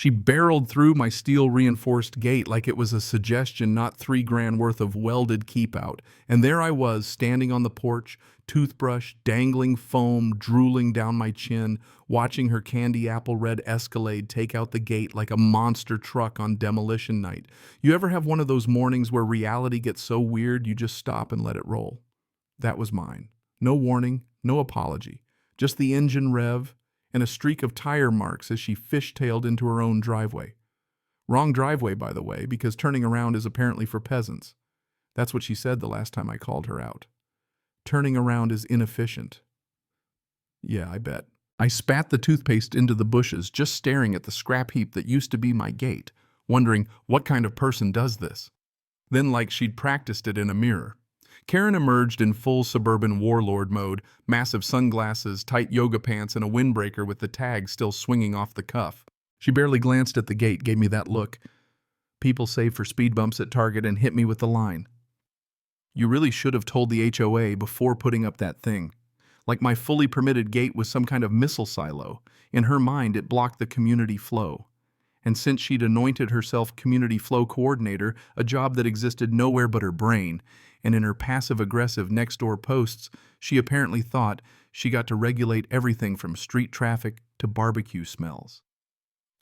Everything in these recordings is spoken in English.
She barreled through my steel-reinforced gate like it was a suggestion, not $3,000 worth of welded keep-out. And there I was, standing on the porch, toothbrush, dangling foam, drooling down my chin, watching her candy apple red Escalade take out the gate like a monster truck on demolition night. You ever have one of those mornings where reality gets so weird you just stop and let it roll? That was mine. No warning, no apology. Just the engine rev and a streak of tire marks as she fishtailed into her own driveway. Wrong driveway, by the way, because turning around is apparently for peasants. That's what she said the last time I called her out. Turning around is inefficient. Yeah, I bet. I spat the toothpaste into the bushes, just staring at the scrap heap that used to be my gate, wondering what kind of person does this. Then, like she'd practiced it in a mirror, Karen emerged in full suburban warlord mode, massive sunglasses, tight yoga pants, and a windbreaker with the tag still swinging off the cuff. She barely glanced at the gate, gave me that look. People save for speed bumps at Target, and hit me with the line. You really should have told the HOA before putting up that thing. Like my fully permitted gate was some kind of missile silo. In her mind, it blocked the community flow. And since she'd anointed herself community flow coordinator, a job that existed nowhere but her brain, and in her passive-aggressive next-door posts, she apparently thought she got to regulate everything from street traffic to barbecue smells.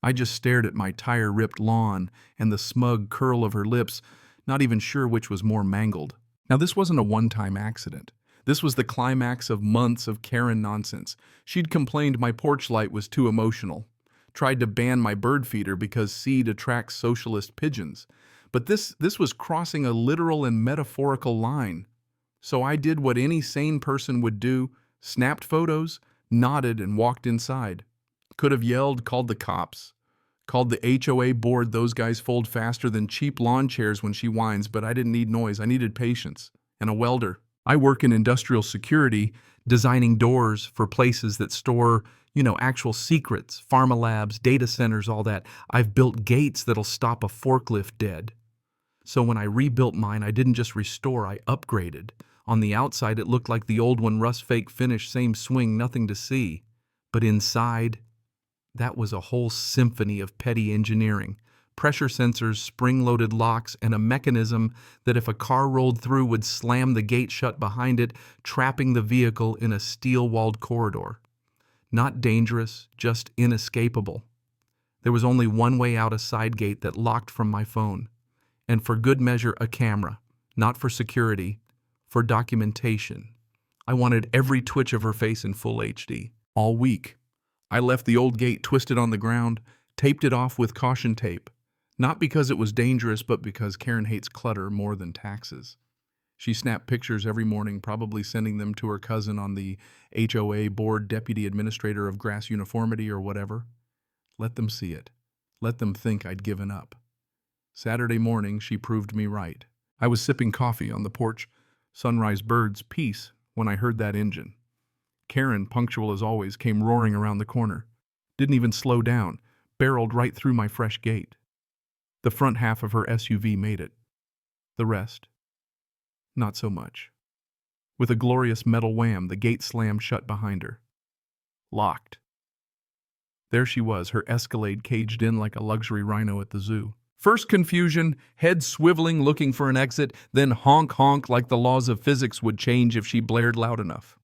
I just stared at my tire-ripped lawn and the smug curl of her lips, not even sure which was more mangled. Now, this wasn't a one-time accident. This was the climax of months of Karen nonsense. She'd complained my porch light was too emotional, tried to ban my bird feeder because seed attracts socialist pigeons. But this was crossing a literal and metaphorical line. So I did what any sane person would do, snapped photos, nodded, and walked inside. Could have yelled, called the cops, called the HOA board. Those guys fold faster than cheap lawn chairs when she whines, but I didn't need noise. I needed patience and a welder. I work in industrial security, designing doors for places that store, actual secrets, pharma labs, data centers, all that. I've built gates that'll stop a forklift dead. So when I rebuilt mine, I didn't just restore, I upgraded. On the outside, it looked like the old one, rust fake finish, same swing, nothing to see. But inside, that was a whole symphony of petty engineering. Pressure sensors, spring-loaded locks, and a mechanism that if a car rolled through would slam the gate shut behind it, trapping the vehicle in a steel-walled corridor. Not dangerous, just inescapable. There was only one way out, a side gate that locked from my phone. And for good measure, a camera. Not for security, for documentation. I wanted every twitch of her face in full HD. All week, I left the old gate twisted on the ground, taped it off with caution tape. Not because it was dangerous, but because Karen hates clutter more than taxes. She snapped pictures every morning, probably sending them to her cousin on the HOA board, deputy administrator of grass uniformity or whatever. Let them see it. Let them think I'd given up. Saturday morning, she proved me right. I was sipping coffee on the porch, sunrise birds, peace, when I heard that engine. Karen, punctual as always, came roaring around the corner. Didn't even slow down, barreled right through my fresh gate. The front half of her SUV made it. The rest, not so much. With a glorious metal wham, the gate slammed shut behind her. Locked. There she was, her Escalade caged in like a luxury rhino at the zoo. First confusion, head swiveling looking for an exit, then honk-honk like the laws of physics would change if she blared loud enough.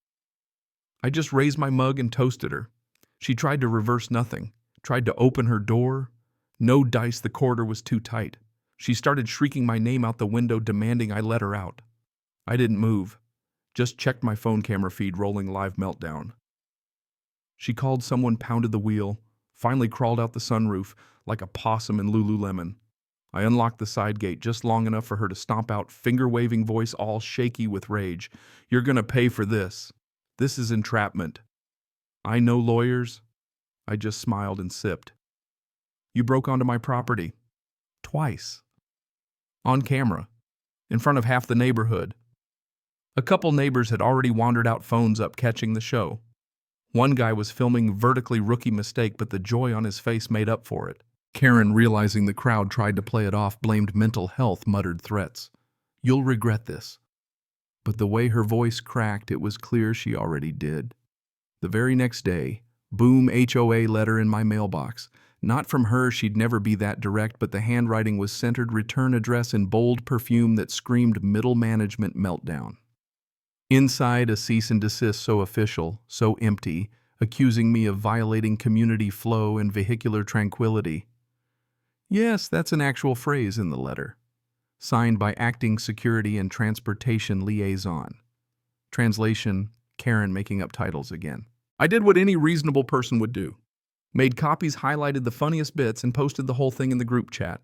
I just raised my mug and toasted her. She tried to reverse nothing, tried to open her door. No dice, the corridor was too tight. She started shrieking my name out the window, demanding I let her out. I didn't move, just checked my phone camera feed rolling live meltdown. She called someone, pounded the wheel, finally crawled out the sunroof like a possum in Lululemon. I unlocked the side gate just long enough for her to stomp out, finger-waving voice all shaky with rage. You're gonna pay for this. This is entrapment. I know lawyers. I just smiled and sipped. You broke onto my property. Twice. On camera. In front of half the neighborhood. A couple neighbors had already wandered out, phones up, catching the show. One guy was filming vertically, rookie mistake, but the joy on his face made up for it. Karen, realizing the crowd tried to play it off, blamed mental health, muttered threats. You'll regret this. But the way her voice cracked, it was clear she already did. The very next day, boom, HOA letter in my mailbox. Not from her, she'd never be that direct, but the handwriting was centered return address in bold perfume that screamed middle management meltdown. Inside, a cease and desist so official, so empty, accusing me of violating community flow and vehicular tranquility. Yes, that's an actual phrase in the letter. Signed by Acting Security and Transportation Liaison. Translation, Karen making up titles again. I did what any reasonable person would do. Made copies, highlighted the funniest bits, and posted the whole thing in the group chat.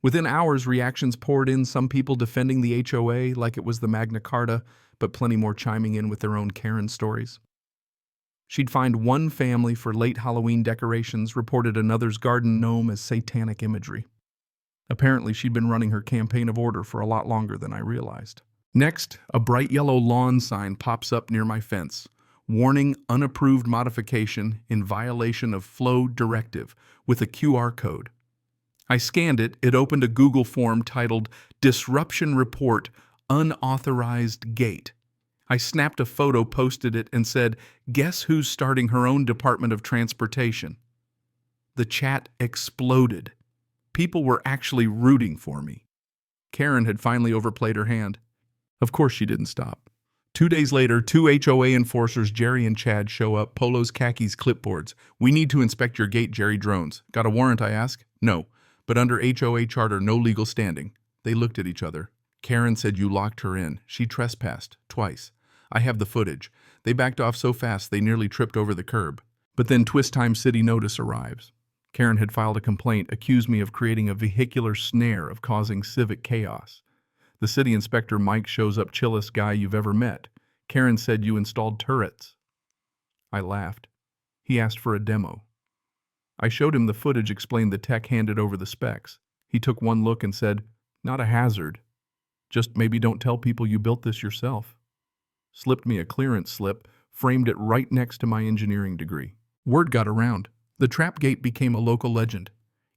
Within hours, reactions poured in, some people defending the HOA like it was the Magna Carta, but plenty more chiming in with their own Karen stories. She'd fined one family for late Halloween decorations, reported another's garden gnome as satanic imagery. Apparently, she'd been running her campaign of order for a lot longer than I realized. Next, a bright yellow lawn sign pops up near my fence. Warning unapproved modification in violation of flow directive with a QR code. I scanned it. It opened a Google form titled Disruption Report Unauthorized Gate. I snapped a photo, posted it, and said, "Guess who's starting her own Department of Transportation?" The chat exploded. People were actually rooting for me. Karen had finally overplayed her hand. Of course she didn't stop. 2 days later, 2 HOA enforcers, Jerry and Chad, show up, polos, khakis, clipboards. "We need to inspect your gate, Jerry drones." "Got a warrant?" I ask. "No, but under HOA charter, no legal standing." They looked at each other. Karen said you locked her in. She trespassed, twice. I have the footage. They backed off so fast they nearly tripped over the curb. But then Twist Time City notice arrives. Karen had filed a complaint, accused me of creating a vehicular snare, of causing civic chaos. The city inspector, Mike, shows up, chillest guy you've ever met. Karen said you installed turrets. I laughed. He asked for a demo. I showed him the footage, explained the tech, handed over the specs. He took one look and said, "Not a hazard. Just maybe don't tell people you built this yourself." Slipped me a clearance slip, framed it right next to my engineering degree. Word got around. The trap gate became a local legend.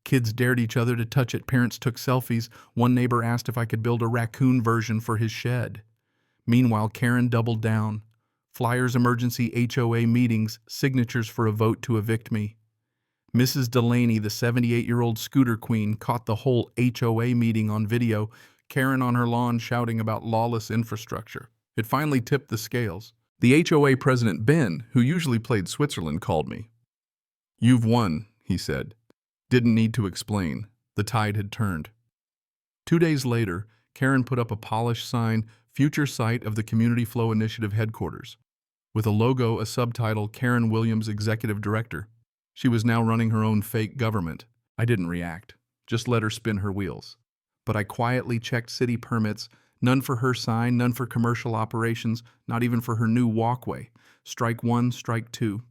Kids dared each other to touch it. Parents took selfies. One neighbor asked if I could build a raccoon version for his shed. Meanwhile, Karen doubled down. Flyers, emergency HOA meetings, signatures for a vote to evict me. Mrs. Delaney, the 78-year-old scooter queen, caught the whole HOA meeting on video, Karen on her lawn shouting about lawless infrastructure. It finally tipped the scales. The HOA president, Ben, who usually played Switzerland, called me. "You've won," he said. Didn't need to explain. The tide had turned. 2 days later, Karen put up a polished sign, future site of the Community Flow Initiative headquarters. With a logo, a subtitle, Karen Williams, Executive Director. She was now running her own fake government. I didn't react. Just let her spin her wheels. But I quietly checked city permits. None for her sign, none for commercial operations, not even for her new walkway. Strike one, strike two.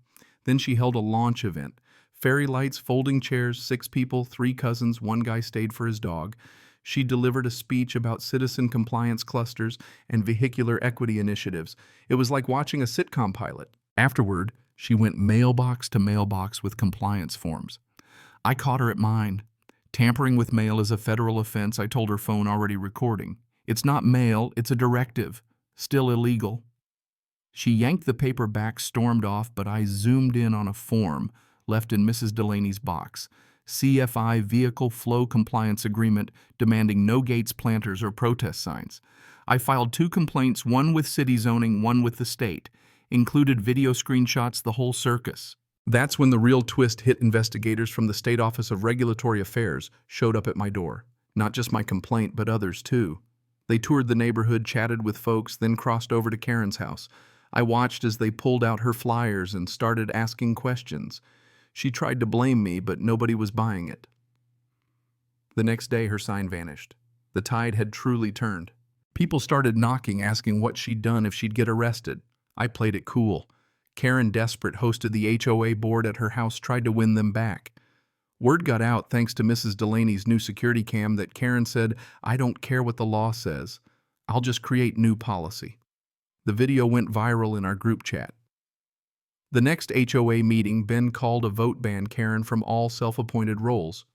Then she held a launch event. Fairy lights, folding chairs, 6 people, 3 cousins, 1 guy stayed for his dog. She delivered a speech about citizen compliance clusters and vehicular equity initiatives. It was like watching a sitcom pilot. Afterward, she went mailbox to mailbox with compliance forms. I caught her at mine. Tampering with mail is a federal offense, I told her, phone already recording. It's not mail, it's a directive. Still illegal. She yanked the paper back, stormed off, but I zoomed in on a form left in Mrs. Delaney's box. CFI Vehicle Flow Compliance Agreement demanding no gates, planters, or protest signs. I filed 2 complaints, one with city zoning, one with the state. Included video screenshots, the whole circus. That's when the real twist hit. Investigators from the State Office of Regulatory Affairs showed up at my door. Not just my complaint, but others too. They toured the neighborhood, chatted with folks, then crossed over to Karen's house. I watched as they pulled out her flyers and started asking questions. She tried to blame me, but nobody was buying it. The next day, her sign vanished. The tide had truly turned. People started knocking, asking what she'd done, if she'd get arrested. I played it cool. Karen, desperate, hosted the HOA board at her house, tried to win them back. Word got out, thanks to Mrs. Delaney's new security cam, that Karen said, "I don't care what the law says. I'll just create new policy." The video went viral in our group chat. The next HOA meeting, Ben called a vote ban Karen from all self-appointed roles.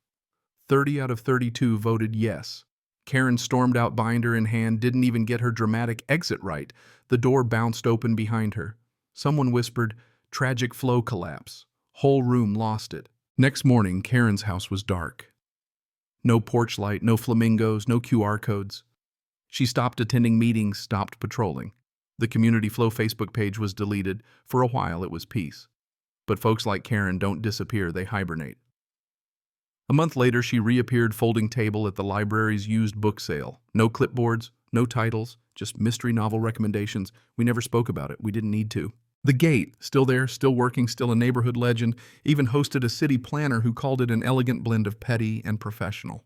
30 out of 32 voted yes. Karen stormed out, binder in hand, didn't even get her dramatic exit right. The door bounced open behind her. Someone whispered, "Tragic flow collapse." Whole room lost it. Next morning, Karen's house was dark. No porch light, no flamingos, no QR codes. She stopped attending meetings, stopped patrolling. The Community Flow Facebook page was deleted. For a while, it was peace. But folks like Karen don't disappear, they hibernate. A month later, she reappeared folding table at the library's used book sale. No clipboards, no titles, just mystery novel recommendations. We never spoke about it. We didn't need to. The Gate, still there, still working, still a neighborhood legend, even hosted a city planner who called it an elegant blend of petty and professional.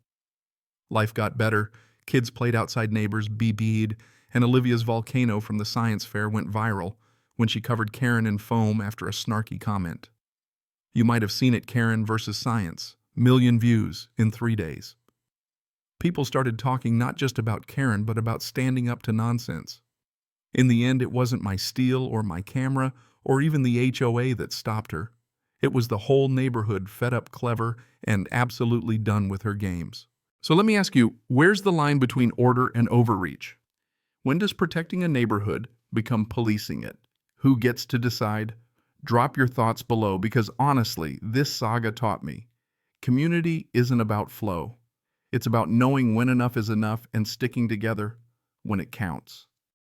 Life got better. Kids played outside neighbors, BB'd, and Olivia's volcano from the science fair went viral when she covered Karen in foam after a snarky comment. You might have seen it, Karen versus Science. Million views in 3 days. People started talking not just about Karen, but about standing up to nonsense. In the end, it wasn't my steel or my camera or even the HOA that stopped her. It was the whole neighborhood fed up clever and absolutely done with her games. So let me ask you, where's the line between order and overreach? When does protecting a neighborhood become policing it? Who gets to decide? Drop your thoughts below because honestly, this saga taught me. Community isn't about flow. It's about knowing when enough is enough and sticking together when it counts.